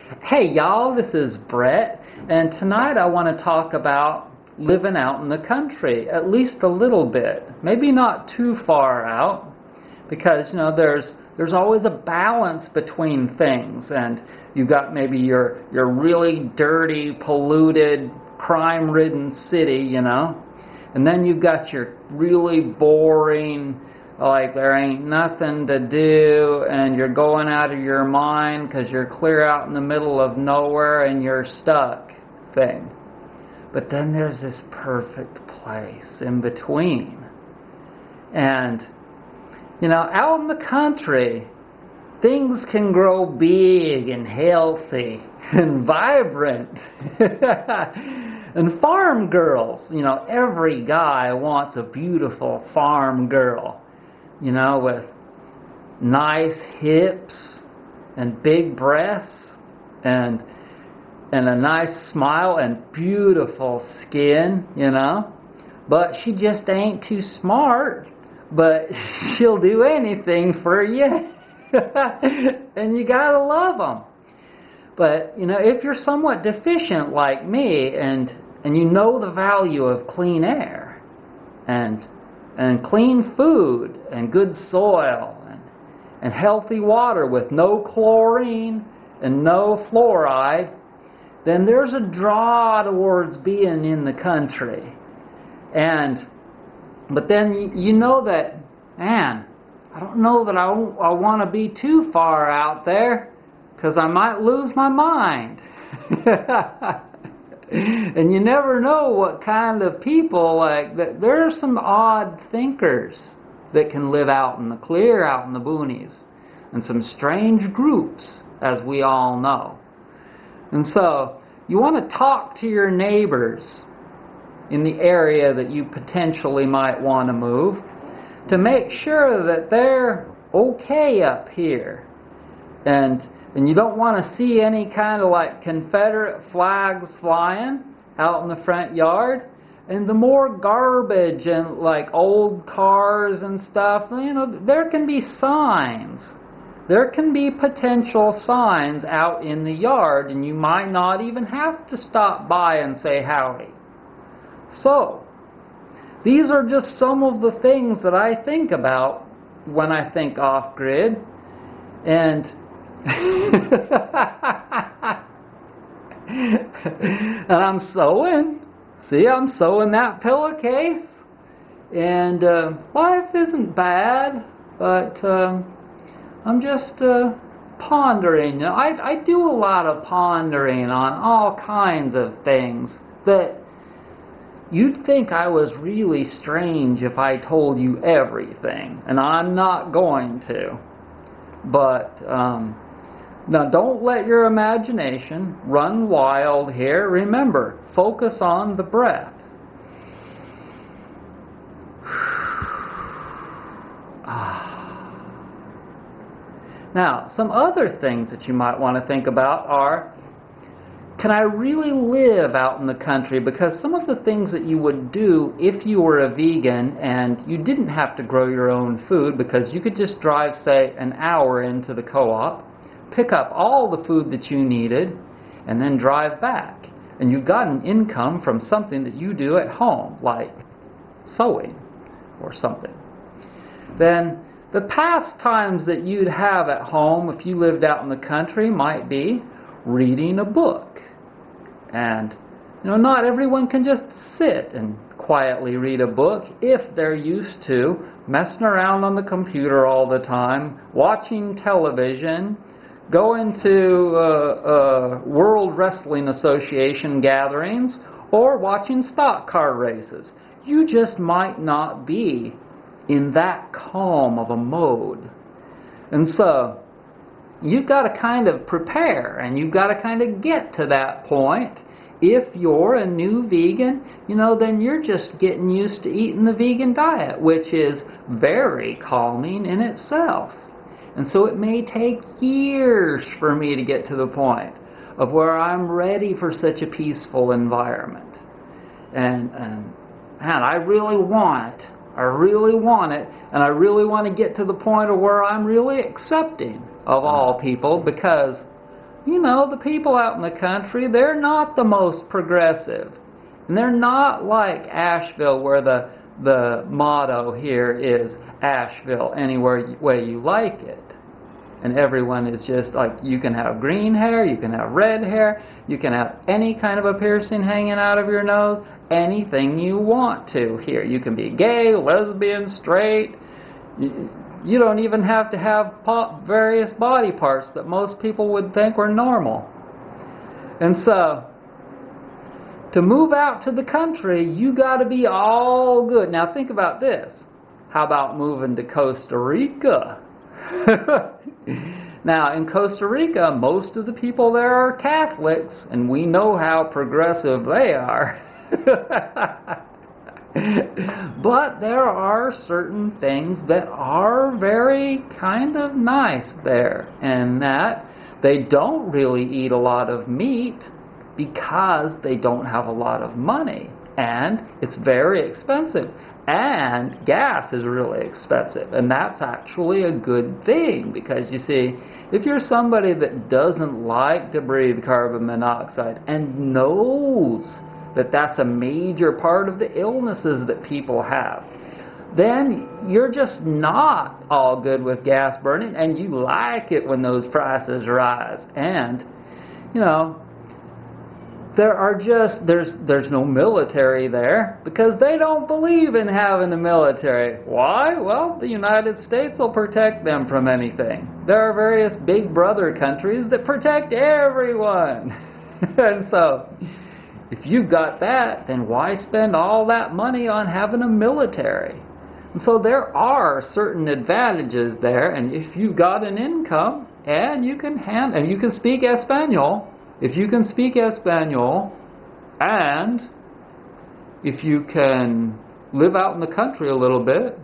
Hey y'all, this is Brett, and tonight I want to talk about living out in the country, at least a little bit. Maybe not too far out, because there's always a balance between things, and you've got maybe your really dirty, polluted, crime-ridden city, and then you've got your really boring, like there ain't nothing to do and you're going out of your mind because you're clear out in the middle of nowhere and you're stuck thing. But then there's this perfect place in between. And, out in the country, things can grow big and healthy and vibrant. And farm girls, every guy wants a beautiful farm girl. With nice hips and big breasts and a nice smile and beautiful skin, But she just ain't too smart, but she'll do anything for you. And you gotta love them. But, if you're somewhat deficient like me and you know the value of clean air and clean food and good soil and healthy water with no chlorine and no fluoride, then there's a draw towards being in the country. But then you know that, man, I don't know that I want to be too far out there because I might lose my mind. And you never know what kind of people like that. There are some odd thinkers that can live out in the clear, out in the boonies, and some strange groups, as we all know. And so you want to talk to your neighbors in the area that you potentially might want to move to make sure that they're okay up here. And you don't want to see any kind of like Confederate flags flying out in the front yard. And the more garbage and like old cars and stuff, there can be signs. There can be potential signs out in the yard, and you might not even have to stop by and say howdy. So, these are just some of the things that I think about when I think off-grid. And and I'm sewing. See, I'm sewing that pillowcase. And life isn't bad, but I'm just pondering. I do a lot of pondering on all kinds of things that you'd think I was really strange if I told you everything, and I'm not going to. But now don't let your imagination run wild here. Remember, focus on the breath. Now, some other things that you might want to think about are, can I really live out in the country? Because some of the things that you would do if you were a vegan and you didn't have to grow your own food, because you could just drive, say, an hour into the co-op, pick up all the food that you needed, and then drive back. And you've got an income from something that you do at home, like sewing or something. Then the pastimes that you'd have at home if you lived out in the country might be reading a book. And, not everyone can just sit and quietly read a book if they're used to messing around on the computer all the time, watching television, going to World Wrestling Association gatherings, or watching stock car races. You just might not be in that calm of a mode. And so, you've got to kind of prepare, and you've got to kind of get to that point. If you're a new vegan, then you're just getting used to eating the vegan diet, which is very calming in itself. And so it may take years for me to get to the point of where I'm ready for such a peaceful environment. And man, I really want it. I really want it, and I really want to get to the point of where I'm really accepting of all people, because, you know, the people out in the country, they're not the most progressive. And they're not like Asheville, where the motto here is Asheville anywhere way you like it. And everyone is just like, you can have green hair, you can have red hair, you can have any kind of a piercing hanging out of your nose, anything you want to here. You can be gay, lesbian, straight. You don't even have to have various body parts that most people would think were normal. And so, to move out to the country, you got to be all good. Now think about this. How about moving to Costa Rica? Now, in Costa Rica, most of the people there are Catholics, and we know how progressive they are. But there are certain things that are very kind of nice there, and that they don't really eat a lot of meat because they don't have a lot of money, and it's very expensive, and gas is really expensive, and that's actually a good thing, because you see, if you're somebody that doesn't like to breathe carbon monoxide and knows that that's a major part of the illnesses that people have, then you're just not all good with gas burning, and you like it when those prices rise. And, you know, there's no military there because they don't believe in having a military. Why? Well, the United States will protect them from anything. There are various big brother countries that protect everyone. And so, if you've got that, then why spend all that money on having a military? And so there are certain advantages there, and if you've got an income and you can speak Espanol, if you can speak Espanol, and if you can live out in the country a little bit,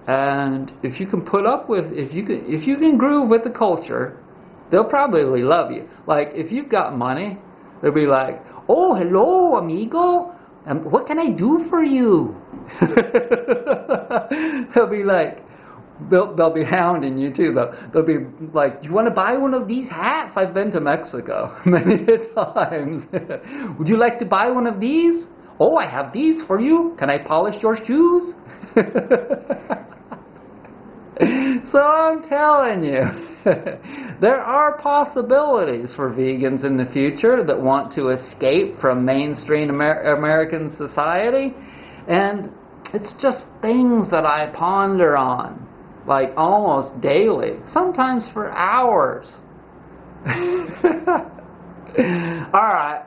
and if you can put up with, if you can groove with the culture, they'll probably love you. Like, if you've got money, they'll be like, "Oh, hello, amigo. What can I do for you?" They'll be like, they'll be hounding you too. They'll be like, "Do you want to buy one of these hats? I've been to Mexico many times. Would you like to buy one of these? Oh, I have these for you. Can I polish your shoes?" So I'm telling you, there are possibilities for vegans in the future that want to escape from mainstream American society, and it's just things that I ponder on, like almost daily, sometimes for hours. All right.